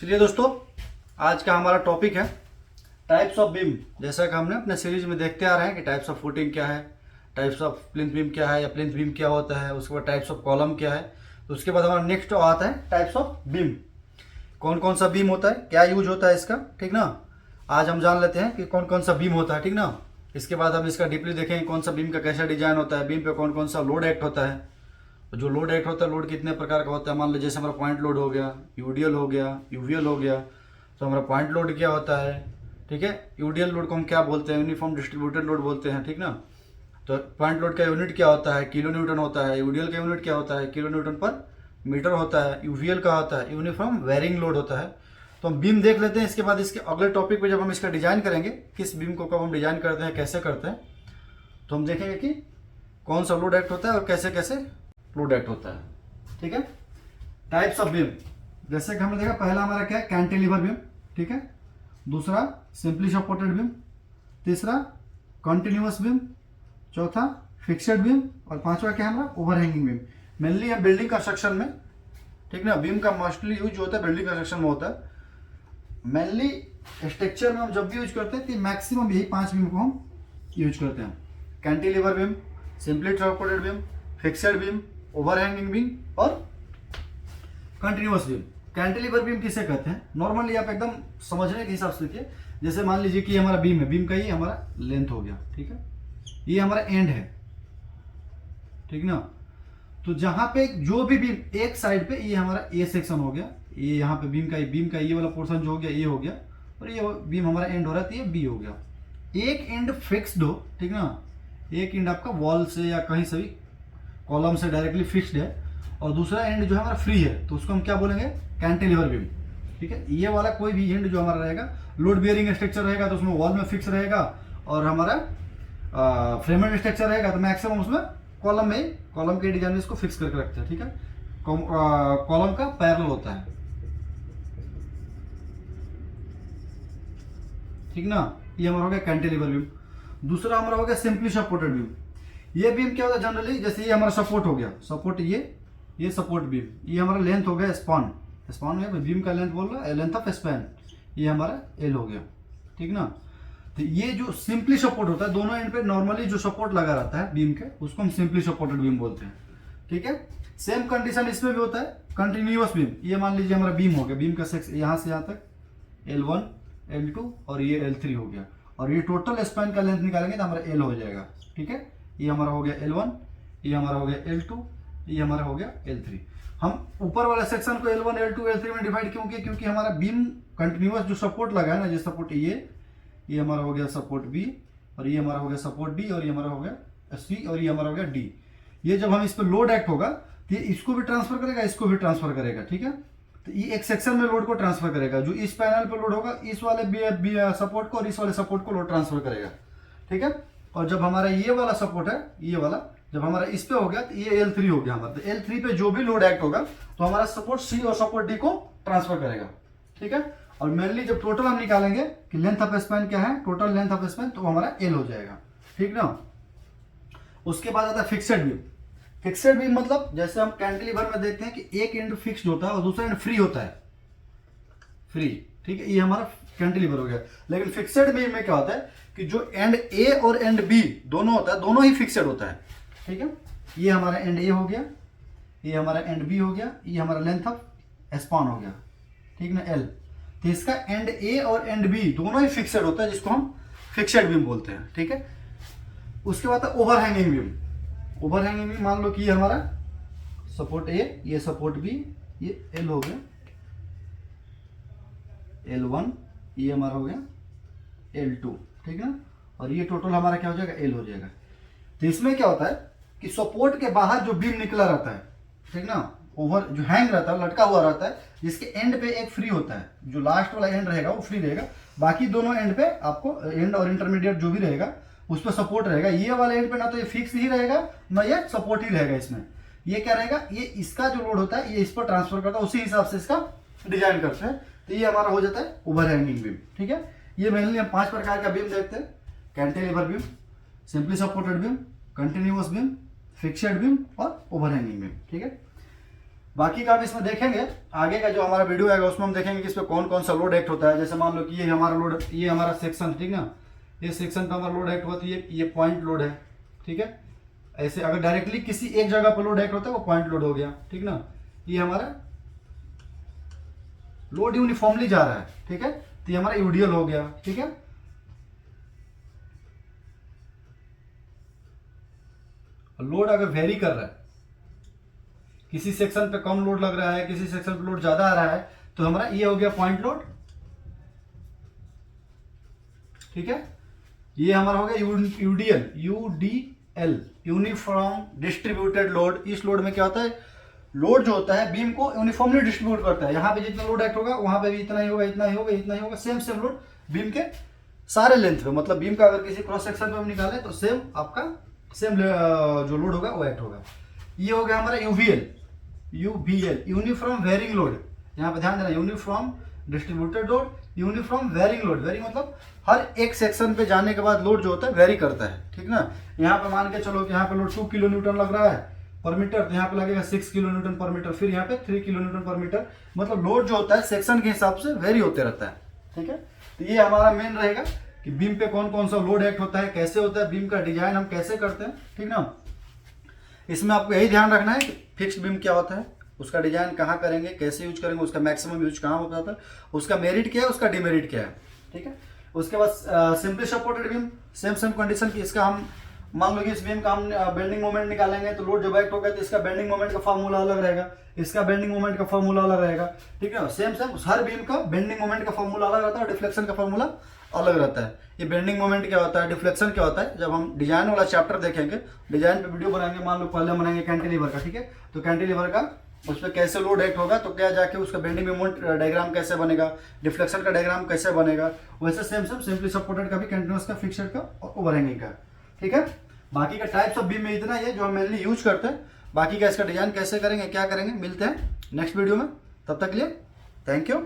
चलिए दोस्तों, आज का हमारा टॉपिक है टाइप्स ऑफ बीम। जैसा कि हमने अपने सीरीज में देखते आ रहे हैं कि टाइप्स ऑफ फुटिंग क्या है, टाइप्स ऑफ प्लिंथ बीम क्या है या प्लिंथ बीम क्या होता है, उसके बाद टाइप्स ऑफ कॉलम क्या है। तो उसके बाद हमारा नेक्स्ट आता है टाइप्स ऑफ बीम। कौन कौन सा बीम होता है, क्या यूज होता है इसका, ठीक ना। आज हम जान लेते हैं कि कौन कौन सा बीम होता है, ठीक ना। इसके बाद हम इसका डीपली देखेंगे कौन सा बीम का कैसा डिजाइन होता है, बीम पे कौन कौन सा लोड एक्ट होता है। जो लोड एक्ट होता है, लोड कितने प्रकार का होता है। मान लो जैसे हमारा पॉइंट लोड हो गया, यूडीएल हो गया, यूवीएल हो गया। तो हमारा पॉइंट लोड क्या होता है, ठीक है। यूडीएल लोड को हम क्या बोलते हैं, यूनिफॉर्म डिस्ट्रीब्यूटेड लोड बोलते हैं, ठीक ना। तो पॉइंट लोड का यूनिट क्या होता है, किलो न्यूटन होता है। यूडीएल का यूनिट क्या होता है, किलो न्यूटन पर मीटर होता है। यूवीएल का होता है यूनिफॉर्म वेरिंग लोड होता है। तो हम बीम देख लेते हैं। इसके बाद इसके अगले टॉपिक पे जब हम इसका डिजाइन करेंगे, किस बीम को कब हम डिजाइन करते हैं, कैसे करते हैं, तो हम देखेंगे कि कौन सा लोड एक्ट होता है और कैसे कैसे लोड एक्ट होता है, ठीक है। टाइप्स ऑफ बीम, जैसे कि हमने देखा, पहला हमारा क्या है, कैंटिलीवर बीम, ठीक है। दूसरा सिंपली सपोर्टेड बीम, तीसरा कंटिन्यूअस बीम, चौथा फिक्स्ड बीम और पांचवा क्या है हमारा, ओवरहैंगिंग बीम। मेनली हम बिल्डिंग कंस्ट्रक्शन में, ठीक ना, बीम का मोस्टली यूज होता है बिल्डिंग कंस्ट्रक्शन में होता है। मेनली स्ट्रक्चर में हम जब भी यूज करते हैं तो मैक्सिमम यही 5 बीम को हम यूज करते हैं। Cantilever beam, simply supported beam, fixed beam, overhanging beam और कंटिन्यूअस बीम। कैंटिलीवर बीम किसे कहते हैं, नॉर्मली आप एकदम समझने के हिसाब से देखिए। जैसे मान लीजिए कि हमारा बीम है, बीम का ये हमारा लेंथ हो गया, ठीक है, ये हमारा एंड है, ठीक ना। तो जहां पे जो भी बीम एक साइड पे, ये हमारा ए सेक्शन हो गया, ये यहाँ पे बीम का ये वाला पोर्शन जो हो गया ये हो गया, और ये बीम हमारा एंड हो रहा है तो ये बी हो गया। एक एंड फिक्स्ड हो, ठीक ना, एक एंड आपका वॉल से या कहीं से भी कॉलम से डायरेक्टली फिक्स्ड है, और दूसरा एंड जो है हमारा फ्री है, तो उसको हम क्या बोलेंगे, कैंटिलीवर बीम, ठीक है। ये वाला कोई भी एंड जो हमारा रहेगा, लोड बियरिंग स्ट्रक्चर रहेगा तो उसमें वॉल में फिक्स रहेगा, और हमारा फ्रेमेड स्ट्रक्चर रहेगा तो मैक्सिमम उसमें कॉलम के डिजाइन में इसको फिक्स करके रखते हैं, ठीक है। कॉलम का पैरेलल होता है, ठीक ना। ये हमारा हो गया कैंटिलीवर बीम। दूसरा हमारा हो गया सिंपली सपोर्टेड बीम। ये बीम क्या होता है जनरली, जैसे ये हमारा सपोर्ट हो गया, सपोर्ट ये सपोर्ट बीम, ये हमारा लेंथ हो गया स्पान है, बीम का लेंथ बोल रहा है, लेंथ ऑफ स्पैन, ये हमारा एल हो गया, ठीक ना। तो ये जो सिंपली सपोर्ट होता है, दोनों एंड पे नॉर्मली जो सपोर्ट लगा रहता है बीम के, उसको हम सिंपली सपोर्टेड बीम बोलते हैं, ठीक है। सेम कंडीशन इसमें भी होता है, कंटिन्यूअस बीम। ये मान लीजिए हमारा बीम हो गया, बीम का सेक्शन यहाँ से यहाँ तक L1 L2 और ये L3 हो गया, और ये टोटल स्पैन का लेंथ निकालेंगे तो हमारा L हो जाएगा, ठीक है। ये हमारा हो गया L1, ये हमारा हो गया L2, ये हमारा हो गया L3। हम ऊपर वाला सेक्शन को L1 L2 L3 में डिवाइड क्यों किया, क्योंकि हमारा बीम कंटिन्यूअस जो सपोर्ट लगा है ना, जैसे सपोर्ट ये हमारा हो गया सपोर्ट बी, और ये हमारा हो गया सपोर्ट डी, और ये हमारा हो गया सी, और ये हमारा हो गया डी। ये जब हम इस पर लोड एक्ट होगा तो ये इसको भी ट्रांसफर करेगा, इसको भी ट्रांसफर करेगा, ठीक है। तो ये एक सेक्शन में लोड को ट्रांसफर करेगा, जो इस पैनल पर लोड होगा इस वाले सपोर्ट को और इस वाले सपोर्ट को लोड ट्रांसफर करेगा, ठीक है। और जब हमारा ये वाला सपोर्ट है, ये वाला जब हमारा इस पे हो गया तो ये L3 हो गया हमारा। तो L3 पे जो भी लोड एक्ट होगा तो हमारा सपोर्ट सी और सपोर्ट डी को ट्रांसफर करेगा, ठीक है। और मेनली जब टोटल हम निकालेंगे कि लेंथ ऑफ स्पैन क्या है, टोटल लेंथ ऑफ स्पैन, तो हमारा L हो जाएगा, ठीक ना। उसके बाद आता है फिक्स्ड बीम। फिक्स्ड बीम मतलब जैसे हम कैंटिलीवर में देखते हैं कि एक एंड फिक्स्ड होता है और दूसरा एंड फ्री होता है, फ्री, ठीक है। ये हमारा कैंटिलीवर हो गया। लेकिन फिक्स्ड बीम में क्या होता है कि जो एंड ए और एंड बी दोनों होता है, दोनों ही फिक्स्ड होता है, ठीक है। ये हमारा एंड ए हो गया, ये हमारा एंड बी हो गया, ये हमारा लेंथ ऑफ स्पान हो गया, ठीक ना, एल। तो इसका एंड ए और एंड बी दोनों ही फिक्स्ड होता है, जिसको हम फिक्स्ड बीम बोलते हैं, ठीक है। उसके बाद ओवरहैंगिंग बीम। ओवरहैंगिंग बीम मान लो कि ये हमारा सपोर्ट ए, ये सपोर्ट बी, ये एल हो गया, L1, ये हमारा हो गया L2, ठीक है ना। और ये टोटल हमारा क्या हो जाएगा, L हो जाएगा। तो इसमें क्या होता है कि सपोर्ट के बाहर जो बीम निकला रहता है, ठीक ना, ओवर जो हैंग रहता है, लटका हुआ रहता है, जिसके एंड पे एक फ्री होता है, जो लास्ट वाला एंड रहेगा वो फ्री रहेगा, बाकी दोनों एंड पे आपको एंड और इंटरमीडिएट जो भी रहेगा उस पर सपोर्ट रहेगा। ये वाला एंड पे ना तो ये फिक्स ही रहेगा ना ये सपोर्ट ही रहेगा। इसमें ये क्या रहेगा, ये इसका जो लोड होता है ये इस पर ट्रांसफर करता है, उसी हिसाब से इसका डिजाइन करते हैं। तो ये हमारा हो जाता है ओवरहैंगिंग बीम, ठीक है। ये मेनली हम 5 प्रकार का बीम देखते हैं, cantilever beam, simply supported beam, continuous beam, fixed beam और ओवरहैंगिंग बीम, ठीक है। बाकी का भी इसमें देखेंगे, आगे का जो हमारा वीडियो आएगा उसमें हम देखेंगे कि इस पर कौन कौन सा लोड एक्ट होता है। जैसे मान लो कि ये हमारा लोड, ये हमारा सेक्शन, ठीक ना, ये सेक्शन पर हमारा लोड एक्ट होती है, ये पॉइंट लोड है, ठीक है। ऐसे अगर डायरेक्टली किसी एक जगह पर लोड एक्ट होता है वो पॉइंट लोड हो गया, ठीक ना। ये हमारा लोड यूनिफॉर्मली जा रहा है, ठीक है, तो ये हमारा यूडीएल हो गया, ठीक है। लोड अगर वेरी कर रहा है, किसी सेक्शन पे कम लोड लग रहा है, किसी सेक्शन पे लोड ज्यादा आ रहा है, तो हमारा ये हो गया पॉइंट लोड, ठीक है। ये हमारा हो गया UDL, UDL, uniform distributed load. इस लोड में क्या होता है, लोड जो होता है बीम को यूनिफॉर्मली डिस्ट्रीब्यूट करता है। यहाँ पे जितना लोड एक्ट होगा वहां पे भी इतना ही होगा, इतना ही होगा, इतना ही होगा, सेम सेम लोड बीम के सारे लेंथ पे, मतलब बीम का अगर किसी क्रॉस सेक्शन पे हम निकालें तो सेम आपका सेम जो लोड होगा वो एक्ट होगा। ये हो गया हमारा UVL, UVL, uniform varying load. यहाँ पे ध्यान देना, uniform distributed load, uniform varying load. Varying मतलब हर एक सेक्शन पे जाने के बाद लोड जो होता है वेरी करता है, ठीक ना। यहाँ पे मान के चलो कि यहाँ पे लोड 2 किलो न्यूटन लग रहा है पर मीटर, तो यहाँ पे लगेगा 6 किलो न्यूटन पर मीटर, फिर यहाँ पे 3 किलो न्यूटन पर मीटर। मतलब लोड जो होता है सेक्शन के हिसाब से वेरी होते रहता है, ठीक है। तो ये हमारा मेन रहेगा कि बीम पे कौन कौन सा लोड एक्ट होता है, कैसे होता है, बीम का डिजाइन हम कैसे करते हैं, ठीक ना। इसमें आपको यही ध्यान रखना है कि फिक्स्ड बीम क्या होता है, उसका डिजाइन कहाँ करेंगे, कैसे यूज करेंगे, उसका मैक्सिमम यूज कहाँ होता है, उसका मेरिट क्या है, उसका डिमेरिट क्या है, ठीक है। उसके बाद simply supported beam, same same condition की। इसका हम मान लो कि इस बीम का हम बेंडिंग मोमेंट निकालेंगे तो लोड जब एक्ट होगा तो इसका बेंडिंग मोमेंट का फार्मूला अलग रहेगा, इसका बेंडिंग मोमेंट का फार्मूला अलग रहेगा, ठीक है। सेम सेम हर बीम का बेंडिंग मोमेंट का फार्मूला अलग रहता है और डिफ्लेक्शन का फार्मूला अलग रहता है। ये बेंडिंग मोमेंट क्या होता है, डिफ्लेक्शन क्या होता है, जब हम डिजाइन वाला चैप्टर देखेंगे, डिजाइन पे वीडियो बनाएंगे, मान लो पहले हम बनाएंगे कैंटिलीवर का, ठीक है। तो कैंटिलीवर का उस पर कैसे लोड एक्ट होगा तो क्या जाके उसका बेंडिंग मोमेंट डायग्राम कैसे बनेगा, डिफ्लेक्शन का डायग्राम कैसे बनेगा, वैसे सेम सेम सिंपली सपोर्टेड का भी, कंटिन्यूअस का, फिक्स्ड का और ओवरहैंगिंग का, ठीक है। बाकी का टाइप्स ऑफ बीम में इतना ही है जो हम मेनली यूज करते हैं। बाकी का इसका डिजाइन कैसे करेंगे, क्या करेंगे, मिलते हैं नेक्स्ट वीडियो में। तब तक के लिए थैंक यू।